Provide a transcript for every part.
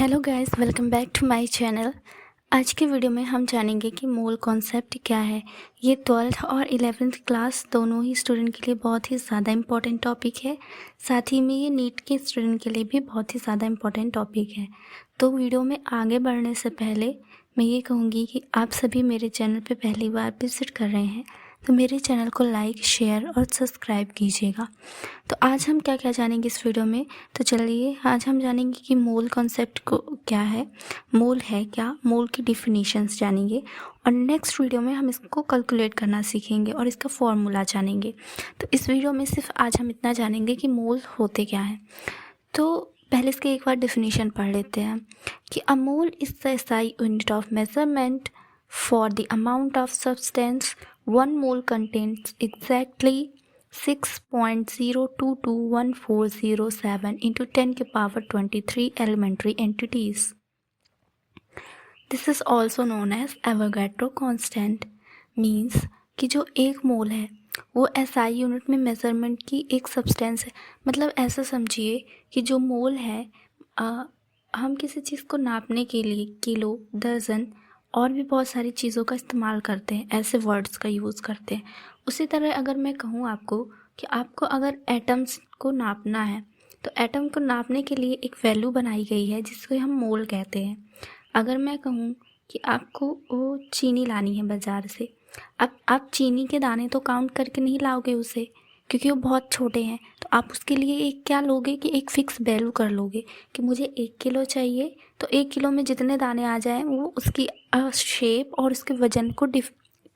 Hello guys, welcome back to my channel. आज के video में हम जानेंगे कि मोल कॉन्सेप्ट क्या है। ये 12th और 11th क्लास दोनों ही स्टूडेंट के लिए बहुत ही ज़्यादा इम्पॉर्टेंट टॉपिक है। साथ ही में ये नीट के स्टूडेंट के लिए भी बहुत ही ज़्यादा इम्पॉर्टेंट टॉपिक है। तो वीडियो में आगे बढ़ने से पहले मैं ये कहूँगी कि आप सभी मेरे चैनल पर पहली बार विजिट कर रहे हैं तो मेरे चैनल को लाइक, शेयर और सब्सक्राइब कीजिएगा। तो आज हम क्या क्या जानेंगे इस वीडियो में, तो चलिए आज हम जानेंगे कि मोल कॉन्सेप्ट को क्या है, मोल है क्या, मोल की डिफिनीशंस जानेंगे और नेक्स्ट वीडियो में हम इसको कैलकुलेट करना सीखेंगे और इसका फॉर्मूला जानेंगे। तो इस वीडियो में सिर्फ आज हम इतना जानेंगे कि मोल होते क्या हैं। तो पहले इसके एक बार डिफिनीशन पढ़ लेते हैं कि a mole is the SI unit of measurement for the amount of substance 1 mole contains exactly 6.022147 into 10 के power 23 elementary entities. This is also known as Avogadro constant. Means कि जो एक मोल है वो एसआई यूनिट में मेज़रमेंट की एक substance है। मतलब ऐसा समझिए कि जो मोल है हम किसी चीज़ को नापने के लिए किलो, दर्जन और भी बहुत सारी चीज़ों का इस्तेमाल करते हैं, ऐसे वर्ड्स का यूज़ करते हैं। उसी तरह अगर मैं कहूँ आपको कि आपको अगर एटम्स को नापना है तो एटम को नापने के लिए एक वैल्यू बनाई गई है जिसको हम मोल कहते हैं। अगर मैं कहूँ कि आपको वो चीनी लानी है बाज़ार से, अब आप चीनी के दाने तो काउंट करके नहीं लाओगे उसे, क्योंकि वो बहुत छोटे हैं। तो आप उसके लिए एक क्या लोगे कि एक फ़िक्स वैल्यू कर लोगे कि मुझे 1 किलो चाहिए, तो 1 किलो में जितने दाने आ जाएं वो उसकी शेप और उसके वज़न को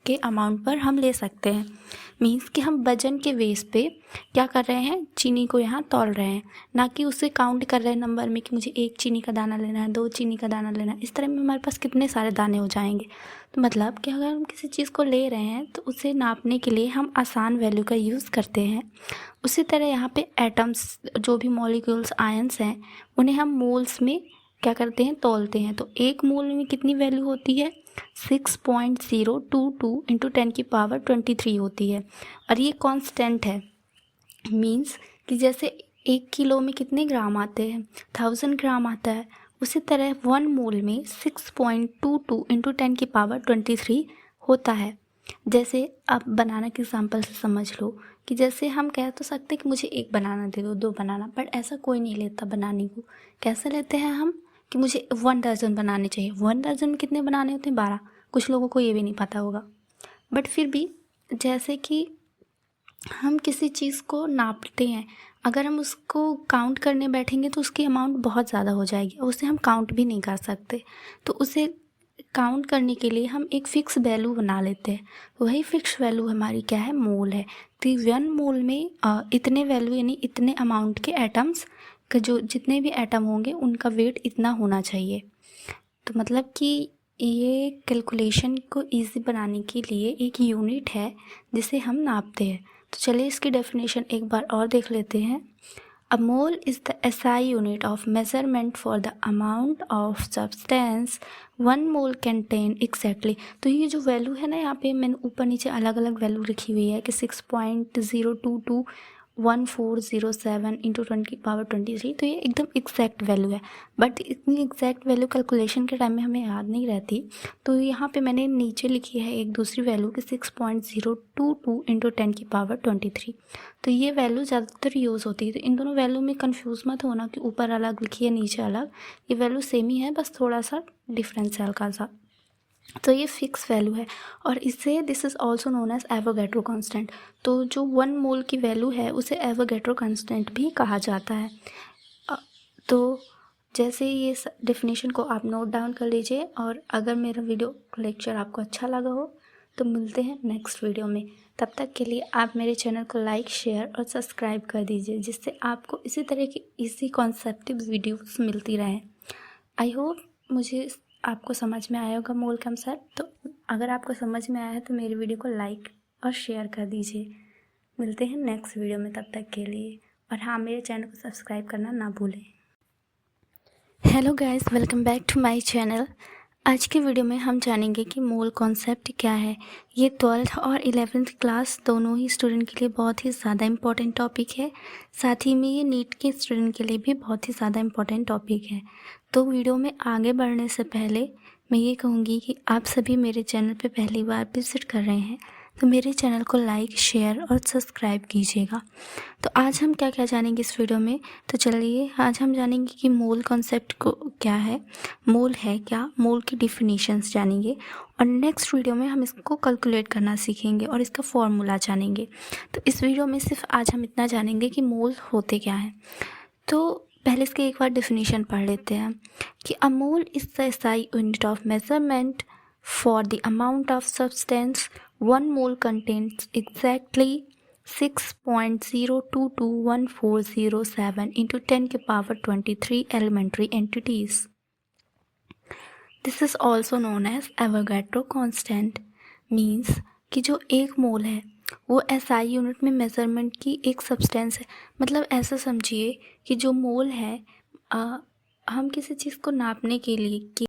के अमाउंट पर हम ले सकते हैं। मीन्स कि हम वज़न के बेस पे क्या कर रहे हैं, चीनी को यहाँ तौल रहे हैं, ना कि उसे काउंट कर रहे हैं नंबर में कि मुझे 1 चीनी का दाना लेना है, 2 चीनी का दाना लेना है। इस तरह में हमारे पास कितने सारे दाने हो जाएंगे। तो मतलब कि अगर हम किसी चीज़ को ले रहे हैं तो उसे नापने के लिए हम आसान वैल्यू का यूज़ करते हैं। उसी तरह यहाँ पे एटम्स, जो भी मॉलिक्यूल्स, आयंस हैं, उन्हें हम मोल्स में क्या करते हैं, तौलते हैं। तो एक मोल में कितनी वैल्यू होती है, 6.022 इंटू 10 की पावर 23 होती है और ये कांस्टेंट है। मीन्स कि जैसे 1 किलो में कितने ग्राम आते हैं, 1000 ग्राम आता है, उसी तरह 1 मोल में 6.22 इंटू 10 की पावर 23 होता है। जैसे आप बनाना के एग्जाम्पल से समझ लो कि जैसे हम कह तो सकते कि मुझे 1 बनाना दे दो, 2 बनाना, बट ऐसा कोई नहीं लेता बनाने को। कैसे लेते हैं हम कि मुझे 1 दर्जन बनाने चाहिए। 1 दर्जन में कितने बनाने होते हैं, 12। कुछ लोगों को ये भी नहीं पता होगा, बट फिर भी जैसे कि हम किसी चीज़ को नापते हैं, अगर हम उसको काउंट करने बैठेंगे तो उसकी अमाउंट बहुत ज़्यादा हो जाएगी, उसे हम काउंट भी नहीं कर सकते। तो उसे काउंट करने के लिए हम एक फ़िक्स वैल्यू बना लेते हैं। वही फ़िक्स वैल्यू हमारी क्या है, मोल है। तो 1 मोल में इतने वैल्यू यानी इतने अमाउंट के एटम्स का, जो जितने भी एटम होंगे उनका वेट इतना होना चाहिए। तो मतलब कि ये कैलकुलेशन को इजी बनाने के लिए एक यूनिट है जिसे हम नापते हैं। तो चलिए इसकी डेफिनेशन एक बार और देख लेते हैं। A mole is the SI unit of measurement for the amount of substance 1 mole contain exactly. तो ये जो वैल्यू है ना, यहाँ पे मैंने ऊपर नीचे अलग अलग वैल्यू लिखी हुई है कि 6.0221407 इंटू 10 की पावर 23। तो ये एकदम एग्जैक्ट वैल्यू है, बट इतनी एग्जैक्ट वैल्यू कैलकुलेशन के टाइम में हमें याद नहीं रहती। तो यहाँ पे मैंने नीचे लिखी है एक दूसरी वैल्यू कि 6.022 इंटू 10 की पावर 23। तो ये वैल्यू ज़्यादातर यूज़ होती है। तो इन दोनों वैल्यू में कंफ्यूज मत होना कि ऊपर अलग लिखी है नीचे अलग, ये वैल्यू सेम ही है, बस थोड़ा सा डिफरेंस है हल्का सा। तो ये फिक्स वैल्यू है और इसे this is also known as Avogadro constant. तो जो 1 मोल की वैल्यू है उसे एवोगैड्रो कांस्टेंट भी कहा जाता है। तो जैसे ये डेफिनेशन को आप नोट डाउन कर लीजिए, और अगर मेरा वीडियो लेक्चर आपको अच्छा लगा हो तो मिलते हैं नेक्स्ट वीडियो में। तब तक के लिए आप मेरे चैनल को लाइक, शेयर और सब्सक्राइब कर दीजिए, जिससे आपको इसी तरह की इसी कॉन्सेप्टिव वीडियोस मिलती रहें। आई होप मुझे आपको समझ में आया होगा मोल कंसेप्ट। तो अगर आपको समझ में आया है तो मेरी वीडियो को लाइक और शेयर कर दीजिए। मिलते हैं नेक्स्ट वीडियो में, तब तक के लिए। और हाँ, मेरे चैनल को सब्सक्राइब करना ना भूलें। Hello guys, welcome back to my channel. आज के वीडियो में हम जानेंगे कि मोल कॉन्सेप्ट क्या है। ये 12th और 11th क्लास दोनों ही स्टूडेंट के लिए बहुत ही ज़्यादा इम्पोर्टेंट टॉपिक है। साथ ही में ये नीट के स्टूडेंट के लिए भी बहुत ही ज़्यादा इम्पोर्टेंट टॉपिक है। तो वीडियो में आगे बढ़ने से पहले मैं ये कहूँगी कि आप सभी मेरे चैनल पे पहली बार विजिट कर रहे हैं तो मेरे चैनल को लाइक, शेयर और सब्सक्राइब कीजिएगा। तो आज हम क्या क्या जानेंगे इस वीडियो में, तो चलिए आज हम जानेंगे कि मोल कॉन्सेप्ट को क्या है, मोल है क्या, मोल की डिफिनीशंस जानेंगे और नेक्स्ट वीडियो में हम इसको कैलकुलेट करना सीखेंगे और इसका फॉर्मूला जानेंगे। तो इस वीडियो में सिर्फ आज हम इतना जानेंगे कि मोल होते क्या हैं। तो पहले इसके एक बार डिफिनीशन पढ़ लेते हैं कि a mole is the SI unit of measurement for the amount of substance. 1 mole contains exactly 6.0221407 into 10 के power 23 elementary entities. This is also known as Avogadro constant. Means कि जो एक मोल है वो SI यूनिट में मेज़रमेंट की एक substance है। मतलब ऐसा समझिए कि जो मोल है हम किसी चीज़ को नापने के लिए कि